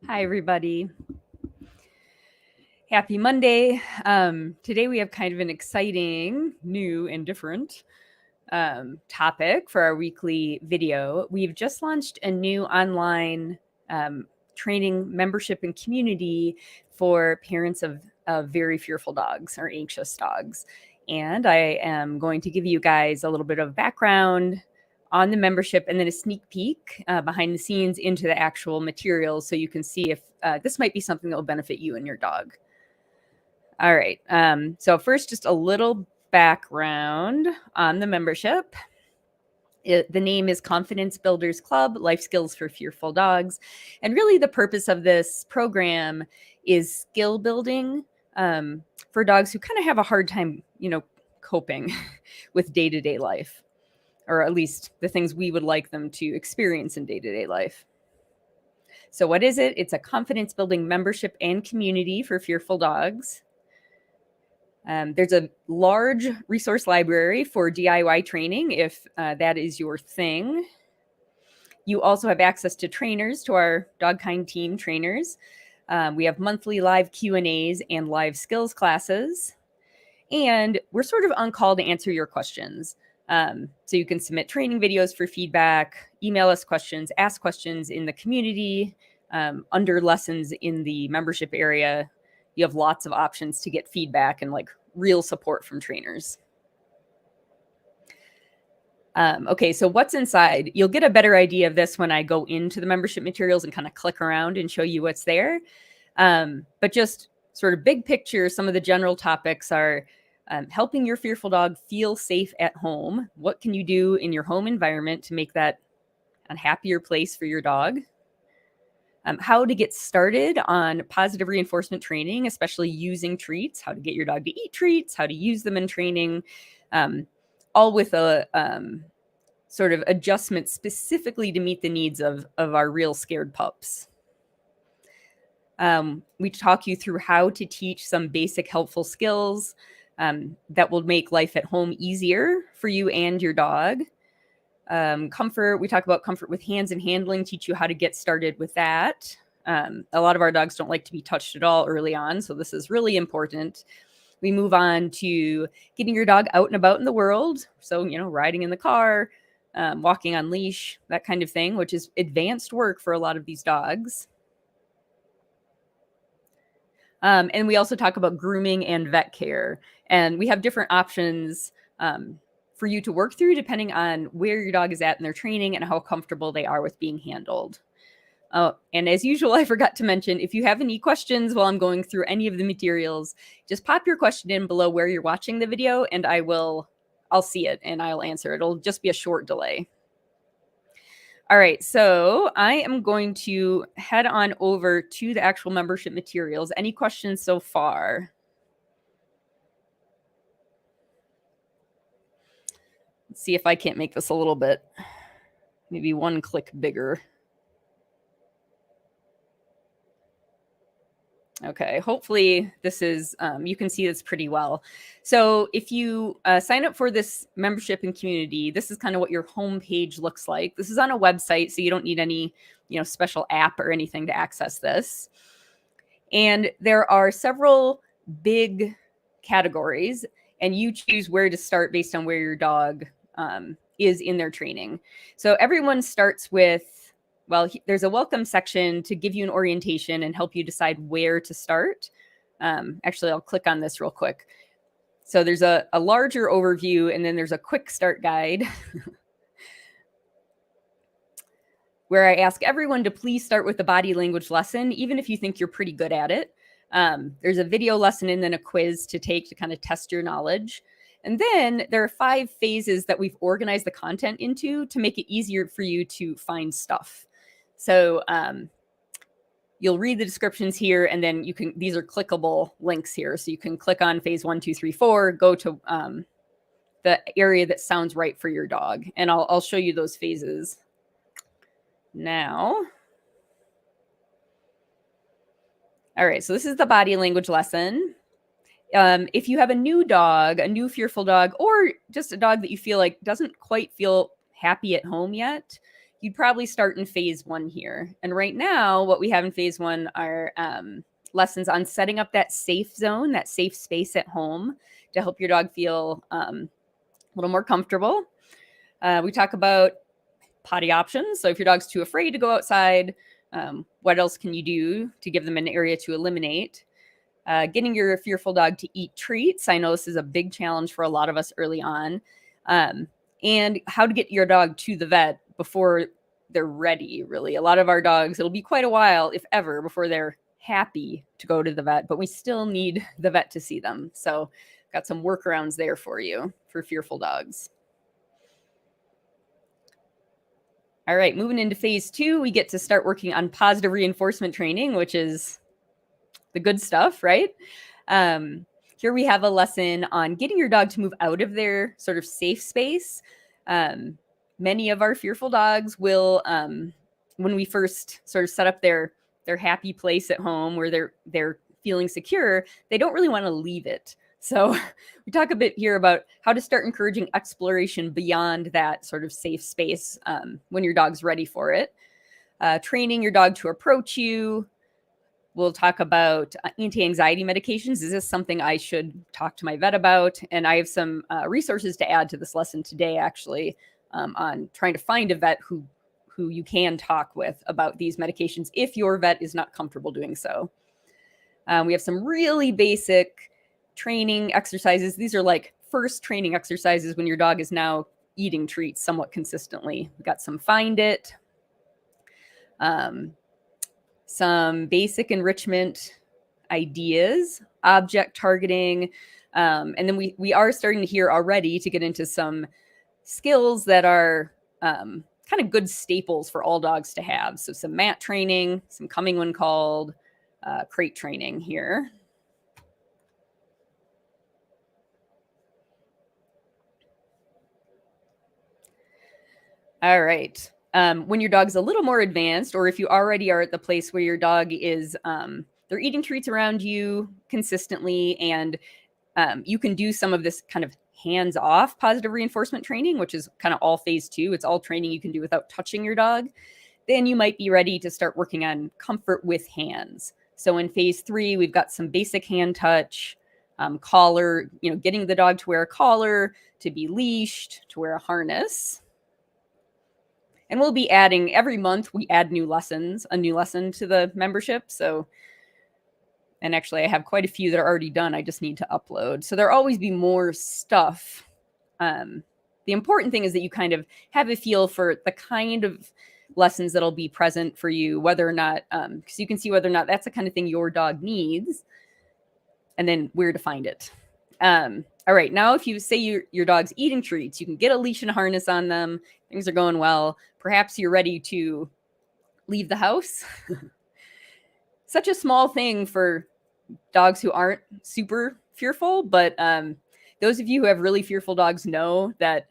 Hi, everybody. Happy Monday. Today we have kind of an exciting, new, and different topic for our weekly video. We've just launched a new online training membership and community for parents of very fearful dogs or anxious dogs. And I am going to give you guys a little bit of background on the membership and then a sneak peek behind the scenes into the actual materials so you can see if this might be something that will benefit you and your dog. All right. So first, just a little background on the membership. The name is Confidence Builders Club, Life Skills for Fearful Dogs. And really the purpose of this program is skill building for dogs who kind of have a hard time, coping with day-to-day life, or at least the things we would like them to experience in day-to-day life. So what is it? It's a confidence building membership and community for fearful dogs. There's a large resource library for DIY training if that is your thing. You also have access to trainers, to our Dogkind team trainers. We have monthly live Q&As and live skills classes. And we're sort of on call to answer your questions. So you can submit training videos for feedback, email us questions, ask questions in the community, under lessons in the membership area. You have lots of options to get feedback and real support from trainers. Okay, so what's inside? You'll get a better idea of this when I go into the membership materials and kind of click around and show you what's there. But just sort of big picture, some of the general topics are helping your fearful dog feel safe at home. What can you do in your home environment to make that a happier place for your dog? How to get started on positive reinforcement training, especially using treats, how to get your dog to eat treats, how to use them in training, all with a sort of adjustment specifically to meet the needs of our real scared pups. We talk you through how to teach some basic helpful skills that will make life at home easier for you and your dog. Comfort, we talk about comfort with hands and handling, teach you how to get started with that. A lot of our dogs don't like to be touched at all early on, so this is really important. We move on to getting your dog out and about in the world. So, riding in the car, walking on leash, that kind of thing, which is advanced work for a lot of these dogs. And we also talk about grooming and vet care. And we have different options for you to work through depending on where your dog is at in their training and how comfortable they are with being handled. And as usual, I forgot to mention, if you have any questions while I'm going through any of the materials, just pop your question in below where you're watching the video and I'll see it and I'll answer. It'll just be a short delay. All right, so I am going to head on over to the actual membership materials. Any questions so far? Let's see if I can't make this a little bit, maybe one click bigger. Okay, hopefully this is, you can see this pretty well. So if you sign up for this membership and community, this is kind of what your homepage looks like. This is on a website, so you don't need any, special app or anything to access this. And there are several big categories, and you choose where to start based on where your dog is in their training. So everyone starts with, there's a welcome section to give you an orientation and help you decide where to start. Actually, I'll click on this real quick. So there's a larger overview, and then there's a quick start guide where I ask everyone to please start with the body language lesson, even if you think you're pretty good at it. There's a video lesson and then a quiz to take to kind of test your knowledge. And then there are 5 phases that we've organized the content into to make it easier for you to find stuff. So you'll read the descriptions here, and then these are clickable links here. So you can click on phase 1, 2, 3, 4, go to the area that sounds right for your dog. And I'll show you those phases now. All right, so this is the body language lesson. If you have a new dog, a new fearful dog, or just a dog that you feel like doesn't quite feel happy at home yet, you'd probably start in phase 1 here. And right now, what we have in phase 1 are lessons on setting up that safe zone, that safe space at home to help your dog feel a little more comfortable. We talk about potty options. So if your dog's too afraid to go outside, what else can you do to give them an area to eliminate? Getting your fearful dog to eat treats. I know this is a big challenge for a lot of us early on. And how to get your dog to the vet before they're ready, really. A lot of our dogs, it'll be quite a while, if ever, before they're happy to go to the vet, but we still need the vet to see them. So got some workarounds there for you for fearful dogs. All right, moving into phase 2, we get to start working on positive reinforcement training, which is the good stuff, right? Here we have a lesson on getting your dog to move out of their sort of safe space. Many of our fearful dogs will, when we first sort of set up their happy place at home where they're feeling secure, they don't really want to leave it. So we talk a bit here about how to start encouraging exploration beyond that sort of safe space when your dog's ready for it. Training your dog to approach you. We'll talk about anti-anxiety medications. Is this something I should talk to my vet about? And I have some resources to add to this lesson today, actually, on trying to find a vet who you can talk with about these medications if your vet is not comfortable doing so. We have some really basic training exercises. These are like first training exercises when your dog is now eating treats somewhat consistently. We got some find it, some basic enrichment ideas, object targeting, and then we are starting to hear already to get into some skills that are kind of good staples for all dogs to have. So some mat training, some coming when called, crate training here. All right. When your dog's a little more advanced, or if you already are at the place where your dog is, they're eating treats around you consistently, and you can do some of this kind of hands-off positive reinforcement training, which is kind of all phase 2. It's all training you can do without touching your dog. Then you might be ready to start working on comfort with hands. So in phase 3, we've got some basic hand touch, collar, getting the dog to wear a collar, to be leashed, to wear a harness. And we'll be adding every month, we add a new lesson to the membership. So, and actually I have quite a few that are already done. I just need to upload. So there'll always be more stuff. The important thing is that you kind of have a feel for the kind of lessons that'll be present for you, whether or not, because you can see whether or not that's the kind of thing your dog needs, and then where to find it. All right, now if you say your dog's eating treats, you can get a leash and a harness on them. Things are going well. Perhaps you're ready to leave the house. Such a small thing for dogs who aren't super fearful, but those of you who have really fearful dogs know that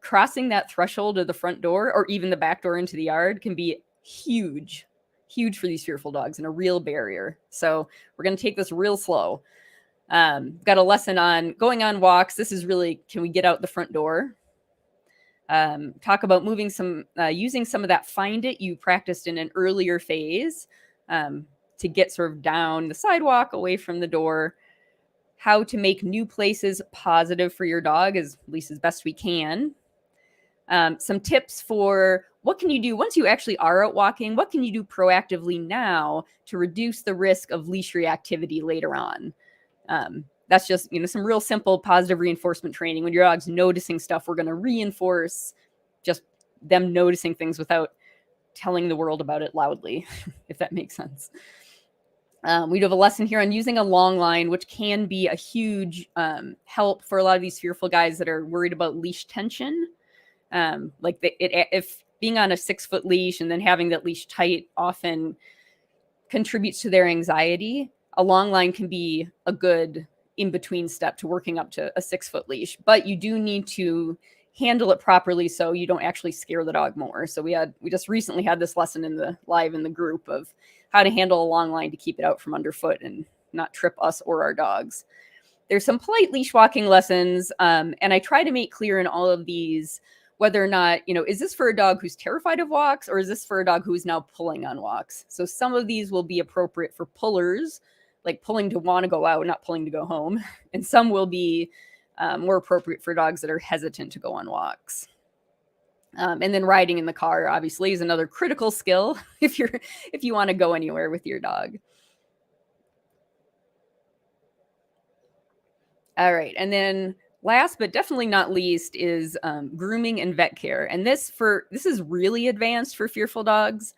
crossing that threshold of the front door or even the back door into the yard can be huge for these fearful dogs and a real barrier. So we're going to take this real slow. Got a lesson on going on walks. This is really, can we get out the front door? Talk about moving using some of that find it you practiced in an earlier phase to get sort of down the sidewalk away from the door. How to make new places positive for your dog, at least as best we can. Some tips for what can you do once you actually are out walking? What can you do proactively now to reduce the risk of leash reactivity later on? That's just, some real simple positive reinforcement training. When your dog's noticing stuff, we're going to reinforce just them noticing things without telling the world about it loudly, if that makes sense. We do have a lesson here on using a long line, which can be a huge help for a lot of these fearful guys that are worried about leash tension. If being on a 6-foot leash and then having that leash tight often contributes to their anxiety, a long line can be a good in-between step to working up to a 6-foot leash, but you do need to handle it properly so you don't actually scare the dog more. So we just recently had this lesson in the group of how to handle a long line to keep it out from underfoot and not trip us or our dogs. There's some polite leash walking lessons, and I try to make clear in all of these whether or not, is this for a dog who's terrified of walks, or is this for a dog who's now pulling on walks? So some of these will be appropriate for pullers, like pulling to want to go out, not pulling to go home. And some will be more appropriate for dogs that are hesitant to go on walks. And then riding in the car, obviously, is another critical skill if you want to go anywhere with your dog. All right. And then last but definitely not least is grooming and vet care. And this is really advanced for fearful dogs.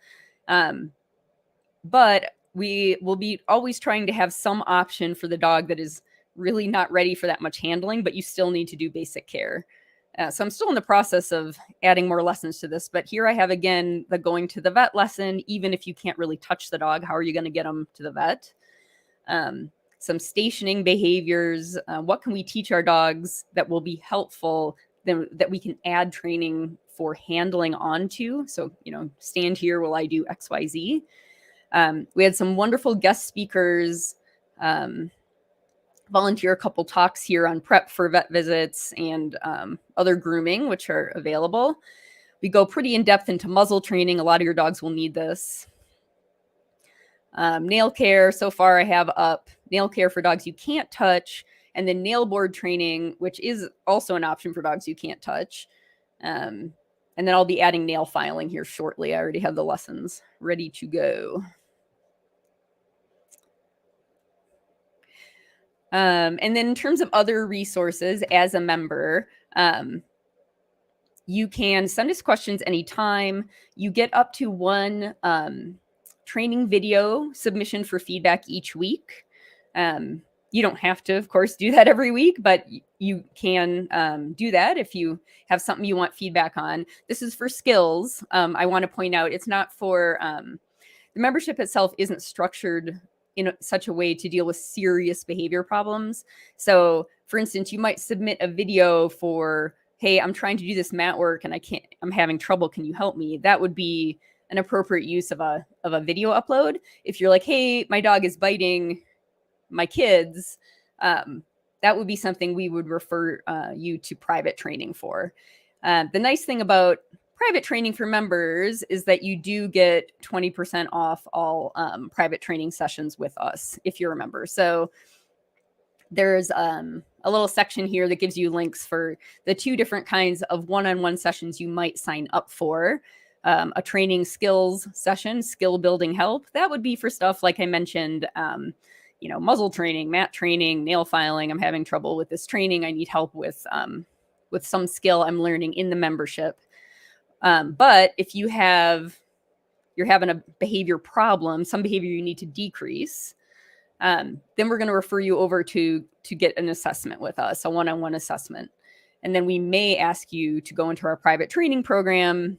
But we will be always trying to have some option for the dog that is really not ready for that much handling, but you still need to do basic care. So I'm still in the process of adding more lessons to this, but here I have, again, the going to the vet lesson. Even if you can't really touch the dog, how are you going to get them to the vet? Some stationing behaviors. What can we teach our dogs that will be helpful, that we can add training for handling onto? So, stand here while I do X, Y, Z. We had some wonderful guest speakers volunteer a couple talks here on prep for vet visits and other grooming, which are available. We go pretty in depth into muzzle training. A lot of your dogs will need this. Nail care, so far I have up nail care for dogs you can't touch, and then nail board training, which is also an option for dogs you can't touch. And then I'll be adding nail filing here shortly. I already have the lessons ready to go. And then in terms of other resources, as a member, you can send us questions anytime. You get up to one training video submission for feedback each week. You don't have to, of course, do that every week, but you can do that if you have something you want feedback on. This is for skills. I want to point out, it's not for the membership itself isn't structured in such a way to deal with serious behavior problems. So, for instance, you might submit a video for, hey, I'm trying to do this mat work and I'm having trouble. Can you help me? That would be an appropriate use of a video upload. If you're like, hey, my dog is biting my kids, that would be something we would refer you to private training for. The nice thing about private training for members is that you do get 20% off all private training sessions with us if you're a member. So there's a little section here that gives you links for the 2 different kinds of one-on-one sessions you might sign up for. A training skills session, skill building help. That would be for stuff like I mentioned, muzzle training, mat training, nail filing. I'm having trouble with this training. I need help with some skill I'm learning in the membership. But if you're having a behavior problem, some behavior you need to decrease, then we're going to refer you over to get an assessment with us, a one-on-one assessment. And then we may ask you to go into our private training program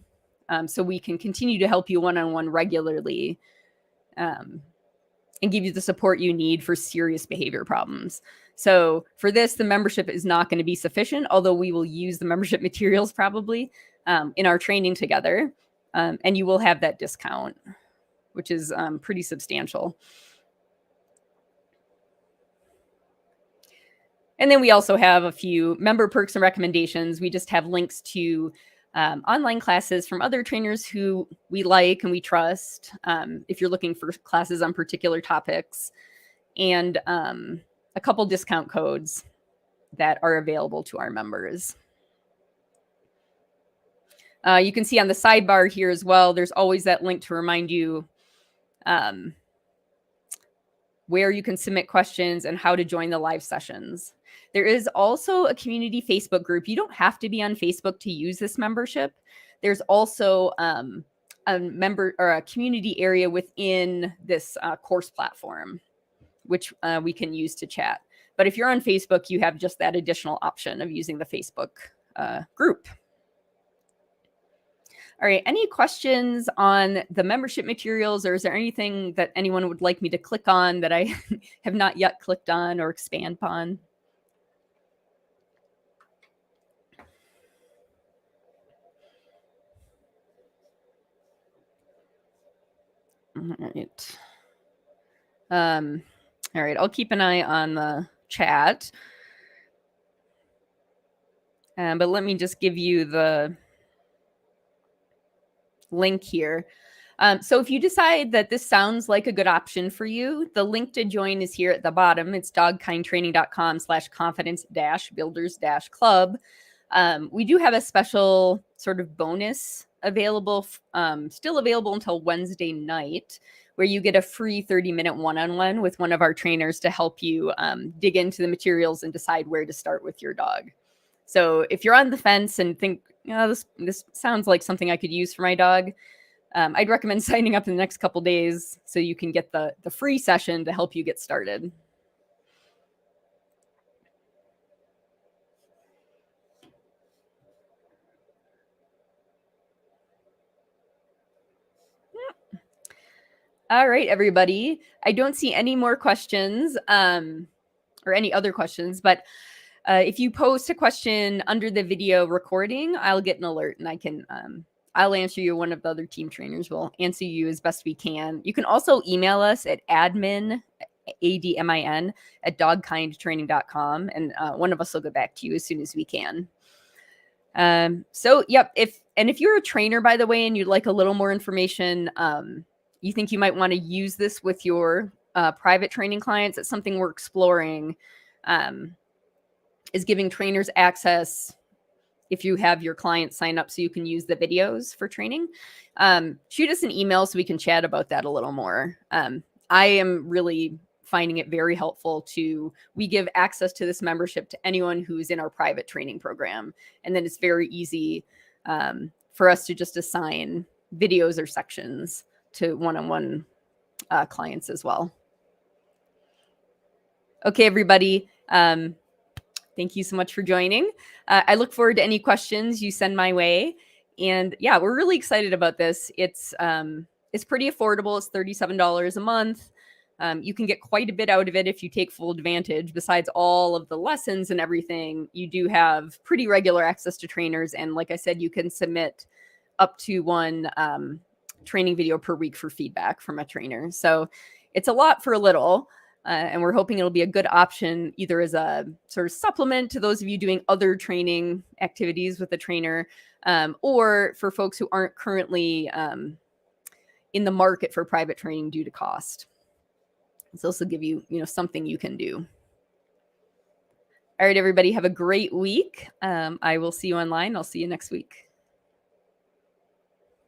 so we can continue to help you one-on-one regularly and give you the support you need for serious behavior problems. So for this, the membership is not going to be sufficient, although we will use the membership materials probably in our training together. And you will have that discount, which is pretty substantial. And then we also have a few member perks and recommendations. We just have links to online classes from other trainers who we like and we trust, if you're looking for classes on particular topics, and a couple discount codes that are available to our members. You can see on the sidebar here as well, there's always that link to remind you where you can submit questions and how to join the live sessions. There is also a community Facebook group. You don't have to be on Facebook to use this membership. There's also a member or a community area within this course platform, which we can use to chat. But if you're on Facebook, you have just that additional option of using the Facebook group. All right, any questions on the membership materials, or is there anything that anyone would like me to click on that I have not yet clicked on or expand upon? All right, I'll keep an eye on the chat. But let me just give you the link here. So if you decide that this sounds like a good option for you, the link to join is here at the bottom. It's dogkindtraining.com/confidence-builders-club. We do have a special sort of bonus available, still available until Wednesday night, where you get a free 30-minute one-on-one with one of our trainers to help you dig into the materials and decide where to start with your dog. So if you're on the fence and think, this sounds like something I could use for my dog, I'd recommend signing up in the next couple days so you can get the free session to help you get started. All right, everybody. I don't see any more questions or any other questions, but if you post a question under the video recording, I'll get an alert and I'll answer you. One of the other team trainers will answer you as best we can. You can also email us at admin, ADMIN, at dogkindtraining.com, and one of us will get back to you as soon as we can. So, yep. If you're a trainer, by the way, and you'd like a little more information, you think you might want to use this with your private training clients, it's something we're exploring, is giving trainers access if you have your clients sign up so you can use the videos for training. Shoot us an email so we can chat about that a little more. I am really finding it very helpful we give access to this membership to anyone who's in our private training program. And then it's very easy for us to just assign videos or sections to one-on-one clients as well. Okay, everybody. Thank you so much for joining. I look forward to any questions you send my way. And yeah, we're really excited about this. It's pretty affordable. It's $37 a month. You can get quite a bit out of it if you take full advantage. Besides all of the lessons and everything, you do have pretty regular access to trainers. And like I said, you can submit up to one training video per week for feedback from a trainer. So it's a lot for a little. And we're hoping it'll be a good option either as a sort of supplement to those of you doing other training activities with a trainer, or for folks who aren't currently in the market for private training due to cost. It's also give you, something you can do. All right, everybody, have a great week. I will see you online. I'll see you next week.